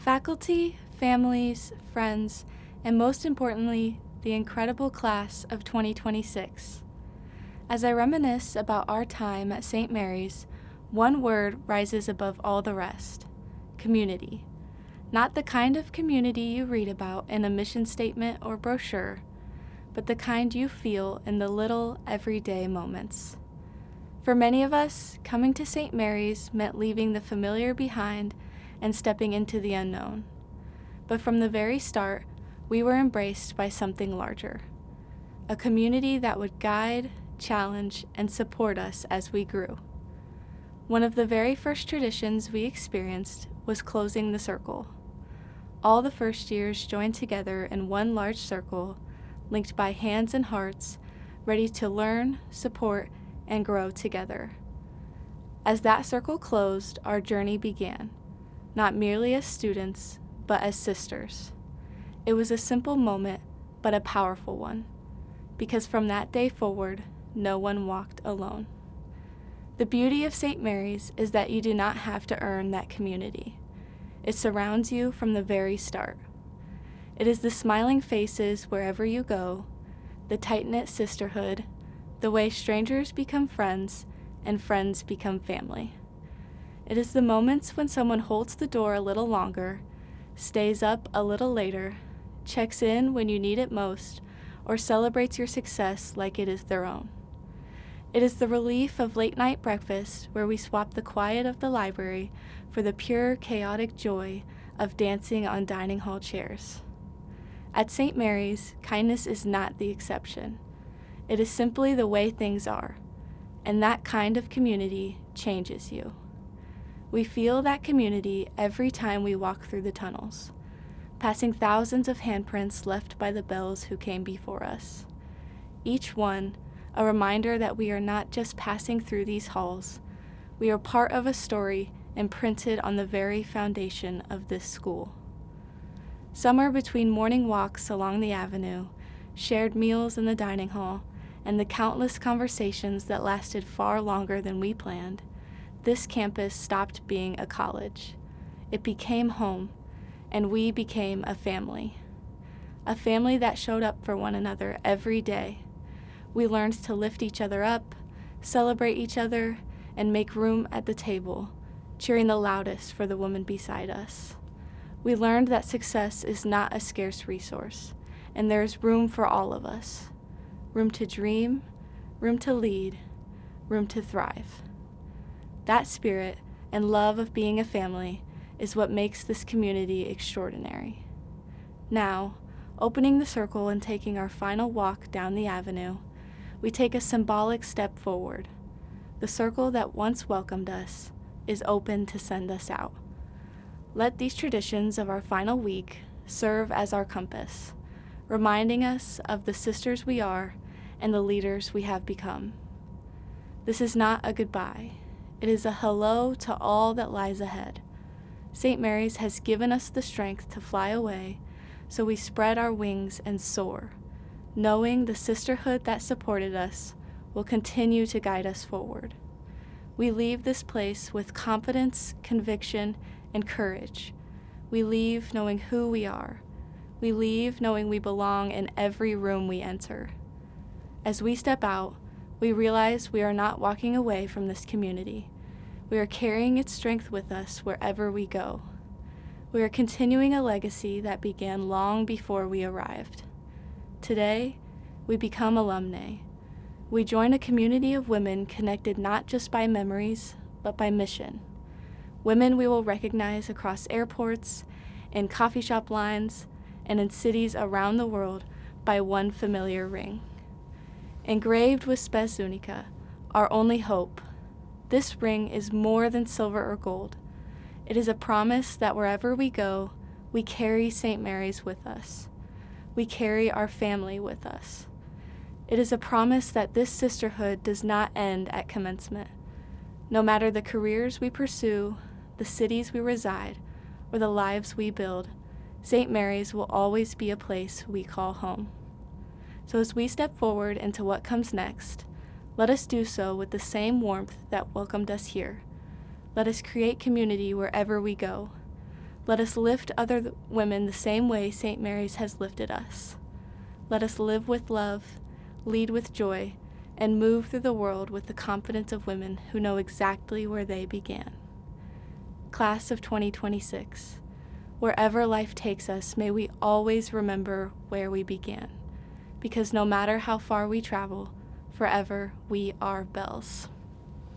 Faculty, families, friends, and most importantly, the incredible class of 2026. As I reminisce about our time at St. Mary's, one word rises above all the rest: community. Not the kind of community you read about in a mission statement or brochure, but the kind you feel in the little, everyday moments. For many of us, coming to St. Mary's meant leaving the familiar behind and stepping into the unknown. But from the very start, we were embraced by something larger, a community that would guide, challenge, and support us as we grew. One of the very first traditions we experienced was closing the circle. All the first years joined together in one large circle, linked by hands and hearts, ready to learn, support, and grow together. As that circle closed, our journey began, not merely as students, but as sisters. It was a simple moment, but a powerful one, because from that day forward, no one walked alone. The beauty of St. Mary's is that you do not have to earn that community. It surrounds you from the very start. It is the smiling faces wherever you go, the tight-knit sisterhood, the way strangers become friends and friends become family. It is the moments when someone holds the door a little longer, stays up a little later, checks in when you need it most, or celebrates your success like it is their own. It is the relief of late-night breakfast where we swap the quiet of the library for the pure, chaotic joy of dancing on dining hall chairs. At St. Mary's, kindness is not the exception. It is simply the way things are, and that kind of community changes you. We feel that community every time we walk through the tunnels, passing thousands of handprints left by the bells who came before us. Each one a reminder that we are not just passing through these halls, we are part of a story imprinted on the very foundation of this school. Somewhere between morning walks along the avenue, shared meals in the dining hall, and the countless conversations that lasted far longer than we planned, this campus stopped being a college. It became home, and we became a family that showed up for one another every day. We learned to lift each other up, celebrate each other, and make room at the table, cheering the loudest for the woman beside us. We learned that success is not a scarce resource, and there is room for all of us. Room to dream, room to lead, room to thrive. That spirit and love of being a family is what makes this community extraordinary. Now, opening the circle and taking our final walk down the avenue, we take a symbolic step forward. The circle that once welcomed us is open to send us out. Let these traditions of our final week serve as our compass, reminding us of the sisters we are and the leaders we have become. This is not a goodbye. It is a hello to all that lies ahead. St. Mary's has given us the strength to fly away, so we spread our wings and soar, knowing the sisterhood that supported us will continue to guide us forward. We leave this place with confidence, conviction, and courage. We leave knowing who we are. We leave knowing we belong in every room we enter. As we step out, we realize we are not walking away from this community. We are carrying its strength with us wherever we go. We are continuing a legacy that began long before we arrived. Today, we become alumni. We join a community of women connected not just by memories, but by mission. Women we will recognize across airports, in coffee shop lines, and in cities around the world by one familiar ring. Engraved with spes unica, our only hope, this ring is more than silver or gold. It is a promise that wherever we go, we carry St. Mary's with us. We carry our family with us. It is a promise that this sisterhood does not end at commencement. No matter the careers we pursue, the cities we reside, or the lives we build, St. Mary's will always be a place we call home. So as we step forward into what comes next, let us do so with the same warmth that welcomed us here. Let us create community wherever we go. Let us lift other women the same way St. Mary's has lifted us. Let us live with love, lead with joy, and move through the world with the confidence of women who know exactly where they began. Class of 2026, wherever life takes us, may we always remember where we began, because no matter how far we travel, forever we are bells.